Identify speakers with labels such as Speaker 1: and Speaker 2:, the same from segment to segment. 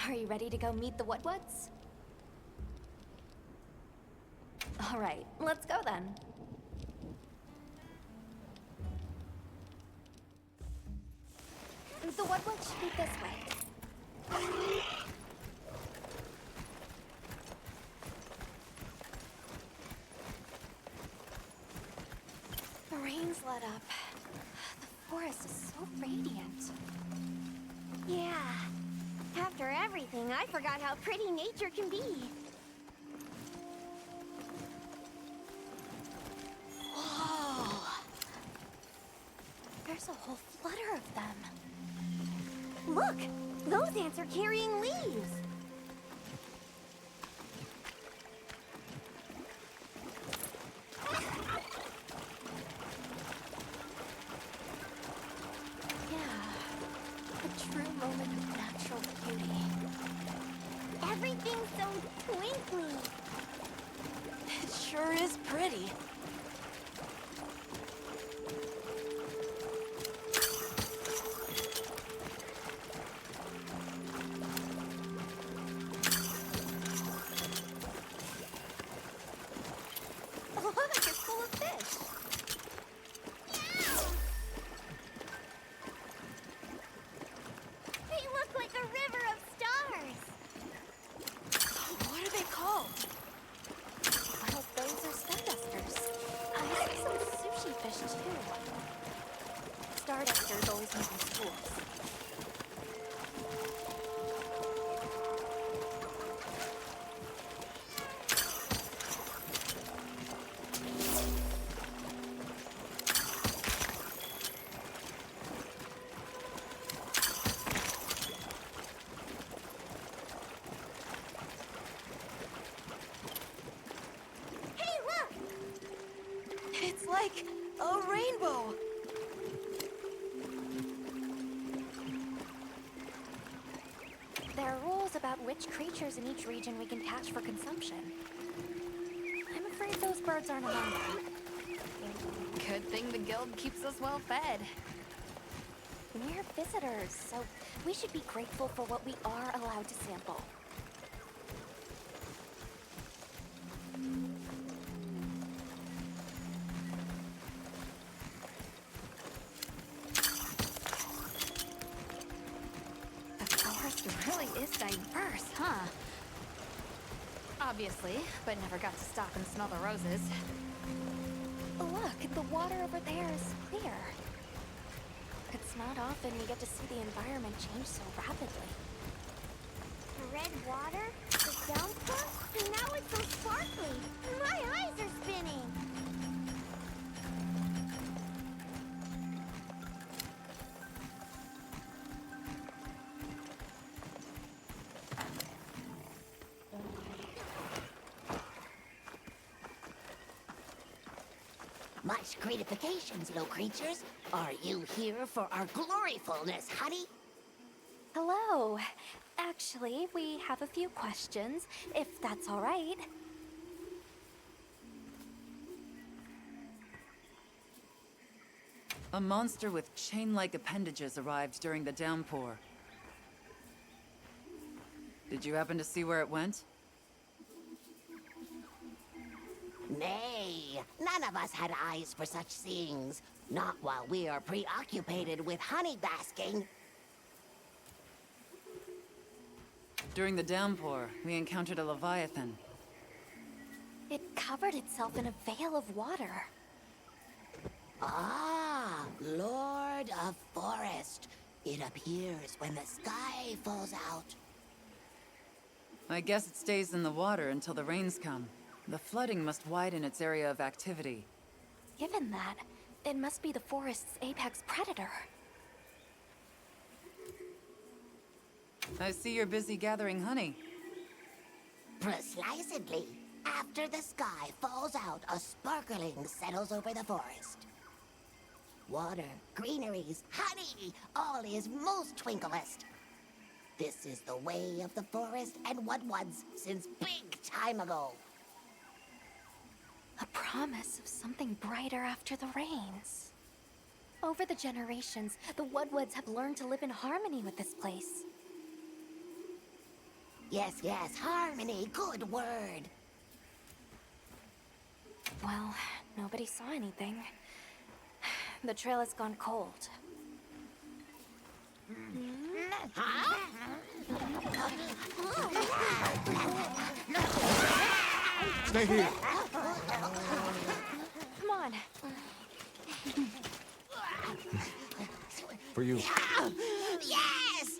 Speaker 1: Are you ready to go meet the what's? All right, let's go then. The what should be this way. The rain's let up. The forest is so radiant.
Speaker 2: Yeah. After everything, I forgot how pretty nature can be.
Speaker 1: Whoa! There's a whole flutter of them.
Speaker 2: Look! Those ants are carrying leaves!
Speaker 1: Yeah, a true moment of natural beauty.
Speaker 2: Everything's so twinkly.
Speaker 1: It sure is pretty. Stardusters always use in schools.
Speaker 2: Hey, look!
Speaker 1: It's like a rainbow! There are rules about which creatures in each region we can catch for consumption. I'm afraid those birds aren't among them. Good thing the guild keeps us well fed. We're visitors, so we should be grateful for what we are allowed to sample. Really is diverse, huh? Obviously, but never got to stop and smell the roses. Look, the water over there is clear. It's not often you get to see the environment change so rapidly.
Speaker 2: The red water, the downpour, and now it's so sparkly. My eyes are spinning.
Speaker 3: Much gratifications, little creatures. Are you here for our gloryfulness, honey?
Speaker 1: Hello. Actually, we have a few questions, if that's all right.
Speaker 4: A monster with chain-like appendages arrived during the downpour. Did you happen to see where it went?
Speaker 3: Nay, none of us had eyes for such things. Not while we are preoccupied with honey basking.
Speaker 4: During the downpour, we encountered a leviathan.
Speaker 1: It covered itself in a veil of water.
Speaker 3: Ah, Lord of Forest. It appears when the sky falls out.
Speaker 4: I guess it stays in the water until the rains come. The flooding must widen its area of activity.
Speaker 1: Given that, it must be the forest's apex predator.
Speaker 4: I see you're busy gathering honey.
Speaker 3: Precisely. After the sky falls out, a sparkling settles over the forest. Water, greeneries, honey, all is most twinklest. This is the way of the forest and what was since big time ago.
Speaker 1: A promise of something brighter after the rains. Over the generations, the Woodwoods have learned to live in harmony with this place.
Speaker 3: Yes, yes, harmony, good word.
Speaker 1: Well, nobody saw anything. The trail has gone cold.
Speaker 5: Stay here.
Speaker 1: Come on.
Speaker 5: For you.
Speaker 3: Yes!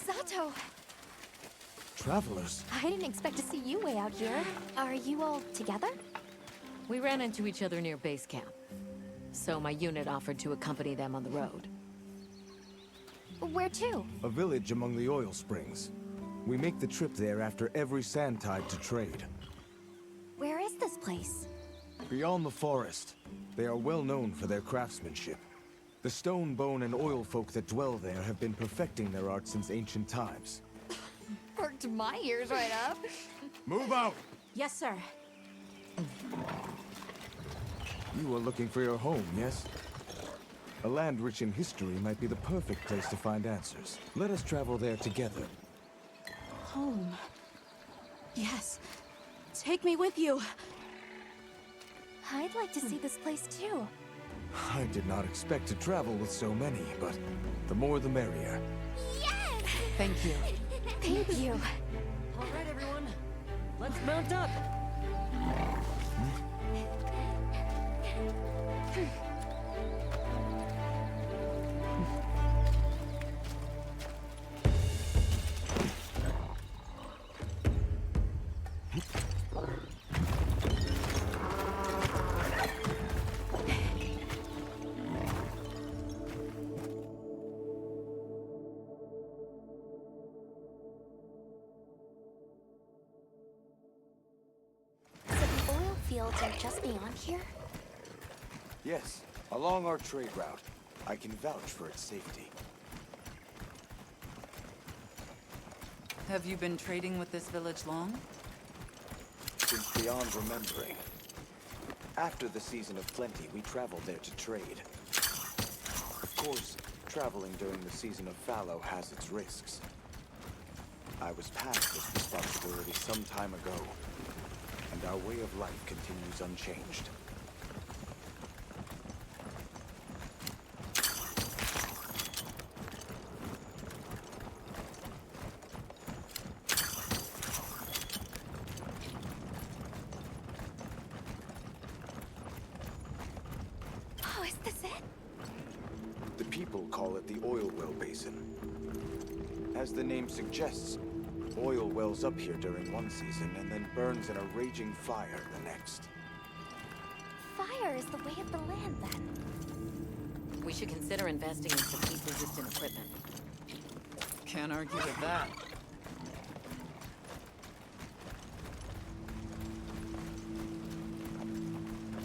Speaker 1: Zato!
Speaker 5: Travelers.
Speaker 1: I didn't expect to see you way out here. Are you all together?
Speaker 6: We ran into each other near base camp. So my unit offered to accompany them on the road.
Speaker 1: Where to?
Speaker 5: A village among the oil springs. We make the trip there after every sand tide to trade.
Speaker 1: Where is this place?
Speaker 5: Beyond the forest, they are well known for their craftsmanship. The stone, bone, and oil folk that dwell there have been perfecting their art since ancient times.
Speaker 1: Perked my ears right up.
Speaker 5: Move out!
Speaker 6: Yes, sir.
Speaker 5: You are looking for your home, yes? A land rich in history might be the perfect place to find answers. Let us travel there together.
Speaker 6: Home. Yes. Take me with you.
Speaker 1: I'd like to see this place too.
Speaker 5: I did not expect to travel with so many, but the more the merrier.
Speaker 2: Yes!
Speaker 6: Thank you.
Speaker 1: Thank you.
Speaker 6: All right, everyone. Let's mount up.
Speaker 1: So the oil fields are just beyond here?
Speaker 5: Yes, along our trade route. I can vouch for its safety.
Speaker 4: Have you been trading with this village long?
Speaker 7: Since beyond remembering. After the season of plenty, we traveled there to trade. Of course, traveling during the season of fallow has its risks. I was passed this responsibility some time ago, and our way of life continues unchanged.
Speaker 1: Oh, is this it?
Speaker 7: The people call it the oil well basin. As the name suggests, oil wells up here during one season and then burns in a raging fire the next.
Speaker 1: Fire is the way of the land, then.
Speaker 6: We should consider investing in some heat-resistant equipment.
Speaker 4: Can't argue with that.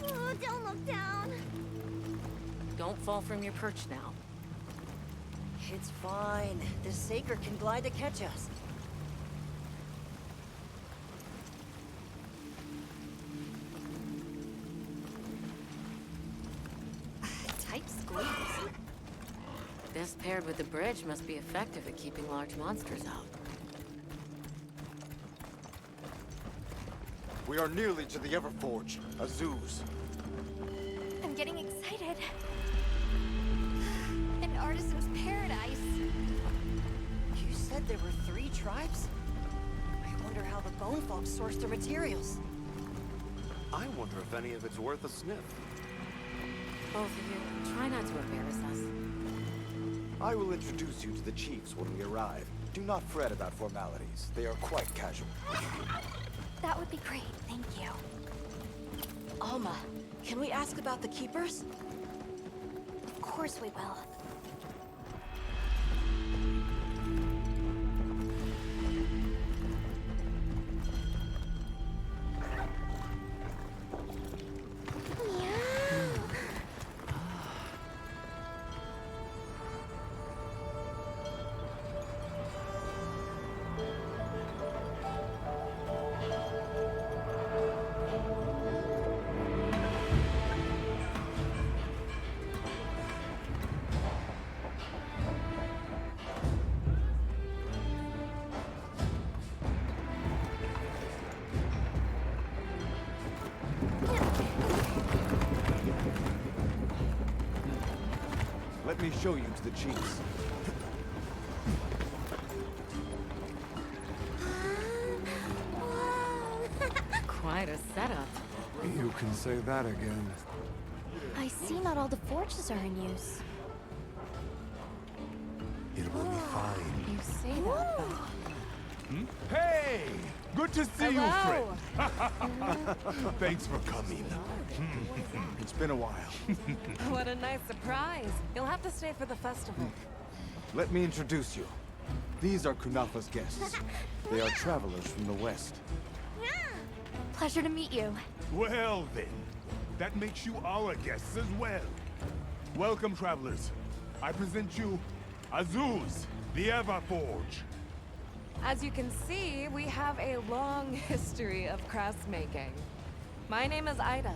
Speaker 2: Oh, don't look down.
Speaker 6: Don't fall from your perch now.
Speaker 8: It's fine. The Saker can glide to catch us.
Speaker 6: Tight squeeze. This paired with the bridge must be effective at keeping large monsters out.
Speaker 7: We are nearly to the Everforge, Azuz.
Speaker 1: I'm getting excited. An artisan's paradise.
Speaker 8: You said there were 3 tribes? I wonder how the bone folks source their materials.
Speaker 9: I wonder if any of it's worth a sniff.
Speaker 6: Both of you, try not to embarrass us.
Speaker 7: I will introduce you to the chiefs when we arrive. Do not fret about formalities. They are quite casual.
Speaker 1: That would be great, thank you.
Speaker 8: Alma, can we ask about the Keepers?
Speaker 1: Of course we will.
Speaker 5: Let me show you to the chiefs.
Speaker 2: Whoa!
Speaker 6: Quite a setup.
Speaker 9: You can say that again.
Speaker 1: I see not all the forges are in use.
Speaker 9: It will be fine.
Speaker 1: You say that, but...
Speaker 10: Hey! Good to see you,
Speaker 1: Hello.
Speaker 10: friend. Thanks for coming.
Speaker 5: It's been a while.
Speaker 11: What a nice surprise. You'll have to stay for the festival.
Speaker 5: Let me introduce you. These are Kunafa's guests. They are travelers from the west.
Speaker 1: Pleasure to meet you.
Speaker 10: Well then, that makes you our guests as well. Welcome, travelers. I present you Azuz, the Everforge.
Speaker 11: As you can see, we have a long history of craftsmaking. My name is Ida,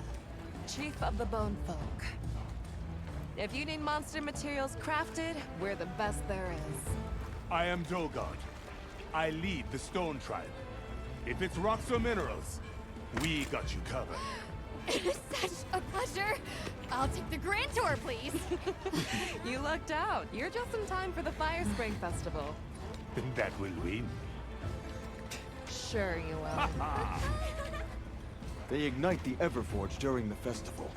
Speaker 11: Chief of the Bone Folk. If you need monster materials crafted, we're the best there is.
Speaker 10: I am Dolgard. I lead the Stone Tribe. If it's rocks or minerals, we got you covered.
Speaker 1: It is such a pleasure. I'll take the grand tour, please.
Speaker 11: You lucked out. You're just in time for the Fire Spring Festival.
Speaker 10: That will win.
Speaker 11: Sure you will.
Speaker 5: They ignite the Everforge during the festival.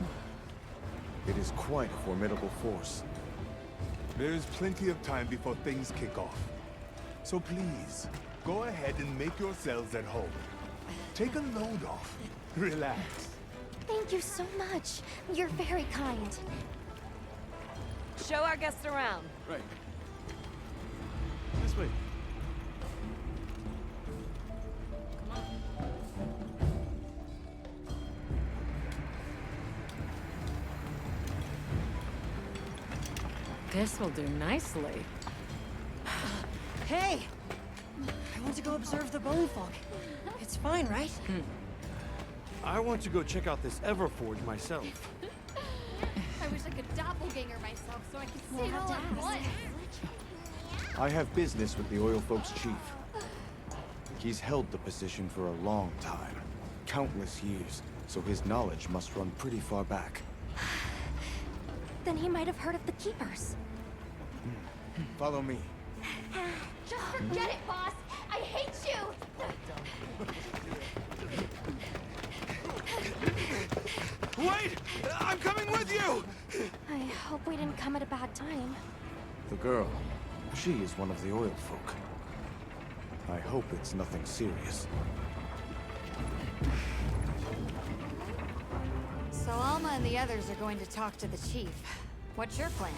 Speaker 5: It is quite a formidable force.
Speaker 10: There's plenty of time before things kick off. So please, go ahead and make yourselves at home. Take a load off. Relax.
Speaker 1: Thank you so much. You're very kind.
Speaker 11: Show our guests around.
Speaker 9: Right. This way.
Speaker 6: This will do nicely.
Speaker 8: Hey! I want to go observe the bone folk. It's fine, right?
Speaker 9: I want to go check out this Everforge myself.
Speaker 1: I wish I could doppelganger myself so I could see it all at once.
Speaker 5: I have business with the Oil Folks' chief. He's held the position for a long time. Countless years, so his knowledge must run pretty far back.
Speaker 1: Then he might have heard of the Keepers.
Speaker 5: Follow me.
Speaker 2: Just forget it, boss! I hate you!
Speaker 9: Wait! I'm coming with you!
Speaker 1: I hope we didn't come at a bad time.
Speaker 5: The girl, she is one of the Oil Folk. I hope it's nothing serious.
Speaker 1: So Alma and the others are going to talk to the chief. What's your plan?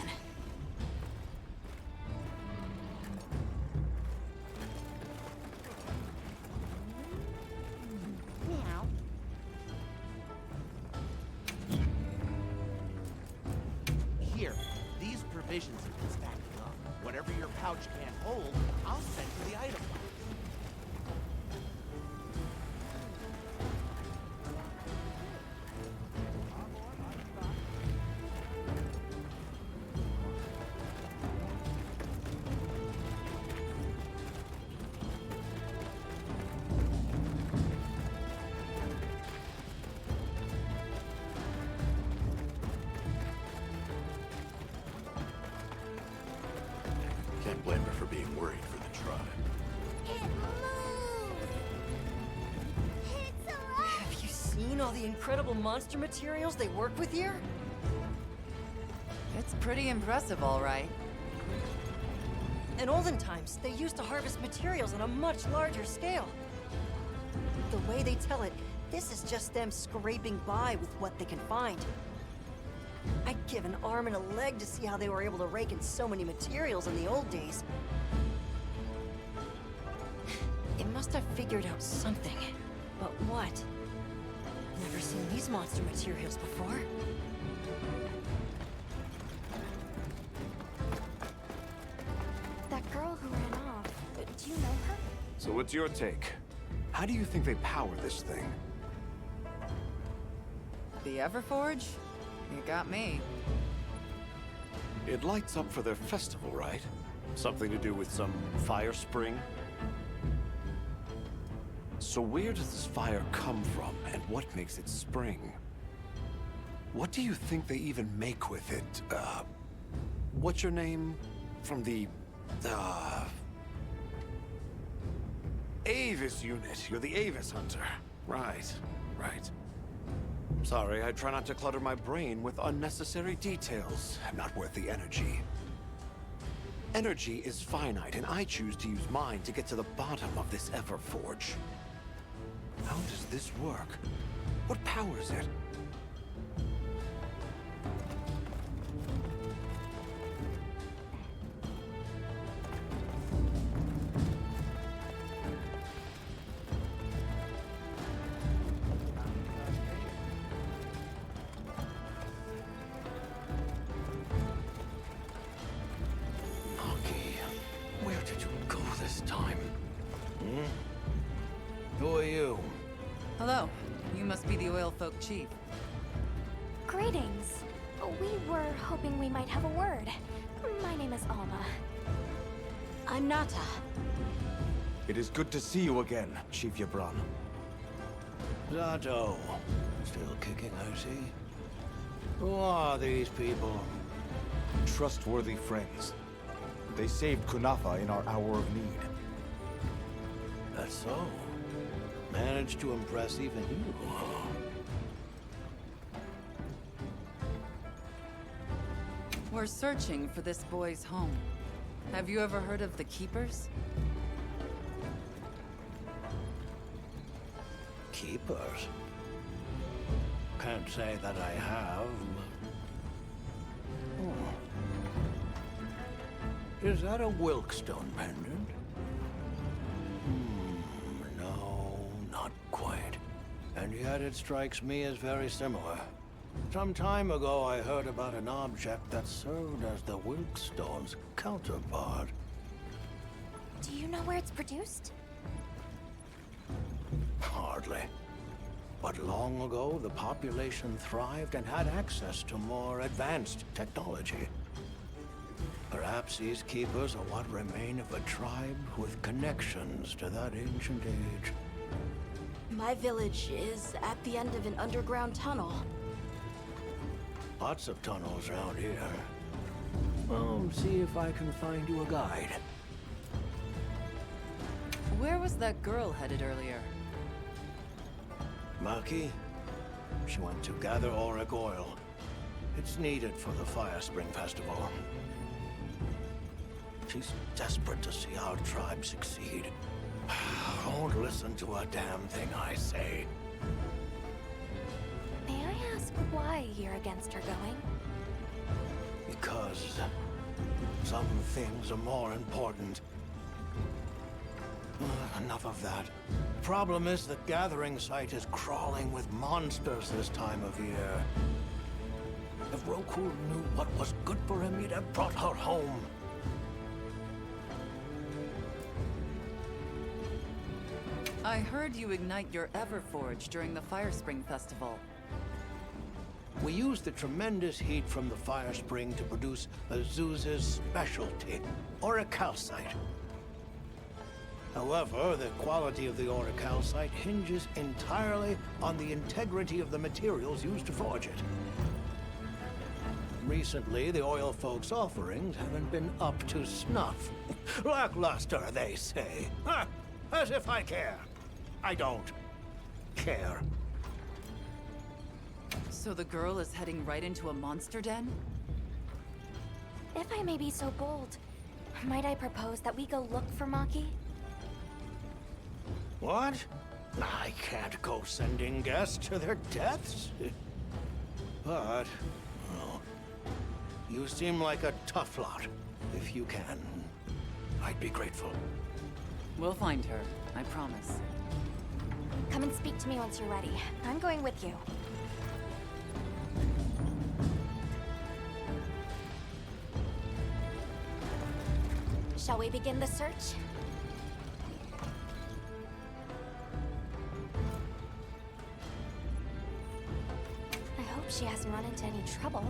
Speaker 2: Meow.
Speaker 12: Here, these provisions have been stacking up. Whatever your pouch can't hold, I'll send to the item box. Can't blame her for being worried for the tribe.
Speaker 2: It moves! It's alive!
Speaker 8: Have you seen all the incredible monster materials they work with here?
Speaker 4: It's pretty impressive, all right.
Speaker 8: In olden times, they used to harvest materials on a much larger scale. The way they tell it, this is just them scraping by with what they can find. I'd give an arm and a leg to see how they were able to rake in so many materials in the old days. They must have figured out something. But what? Never seen these monster materials before.
Speaker 1: That girl who ran off, do you know her?
Speaker 9: So what's your take? How do you think they power this thing?
Speaker 4: The Everforge? You got me.
Speaker 9: It lights up for their festival, right? Something to do with some fire spring? So where does this fire come from, and what makes it spring? What do you think they even make with it, what's your name? From the, Avis unit. You're the Avis hunter. Right, right. Sorry, I try not to clutter my brain with unnecessary details. Not worth the energy. Energy is finite, and I choose to use mine to get to the bottom of this Everforge. How does this work? What powers it? Where did you go this time? Who are you?
Speaker 4: Hello. You must be the oil folk chief.
Speaker 1: Greetings. We were hoping we might have a word. My name is Alma.
Speaker 8: I'm Nata.
Speaker 5: It is good to see you again, Chief Yabran.
Speaker 13: Zato. Still kicking, I see. Who are these people?
Speaker 5: Trustworthy friends. They saved Kunafa in our hour of need.
Speaker 13: That's so. Managed to impress even you.
Speaker 4: We're searching for this boy's home. Have you ever heard of the Keepers?
Speaker 13: Keepers? Can't say that I have. Is that a Wilkstone pendant? No, not quite. And yet it strikes me as very similar. Some time ago I heard about an object that served as the Wilkstone's counterpart.
Speaker 1: Do you know where it's produced?
Speaker 13: Hardly. But long ago, the population thrived and had access to more advanced technology. Perhaps these keepers are what remain of a tribe with connections to that ancient age.
Speaker 8: My village is at the end of an underground tunnel.
Speaker 13: Lots of tunnels around here. I'll see if I can find you a guide.
Speaker 4: Where was that girl headed earlier?
Speaker 13: Maki? She went to gather auric oil. It's needed for the Fire Spring Festival. She's desperate to see our tribe succeed. Won't listen to a damn thing I say.
Speaker 1: May I ask why you're against her going?
Speaker 13: Because some things are more important. Enough of that. Problem is the gathering site is crawling with monsters this time of year. If Roku knew what was good for him, he'd have brought her home.
Speaker 4: I heard you ignite your Everforge during the Fire Spring Festival.
Speaker 13: We use the tremendous heat from the fire spring to produce Azuz's specialty, auricalcite. However, the quality of the auricalcite hinges entirely on the integrity of the materials used to forge it. Recently, the oil folks' offerings haven't been up to snuff. Lackluster, they say. Ha! As if I care. I don't care.
Speaker 4: So the girl is heading right into a monster den?
Speaker 1: If I may be so bold, might I propose that we go look for Maki?
Speaker 13: What? I can't go sending guests to their deaths. But, well, you seem like a tough lot. If you can, I'd be grateful.
Speaker 4: We'll find her, I promise.
Speaker 1: Come and speak to me once you're ready. I'm going with you. Shall we begin the search? I hope she hasn't run into any trouble.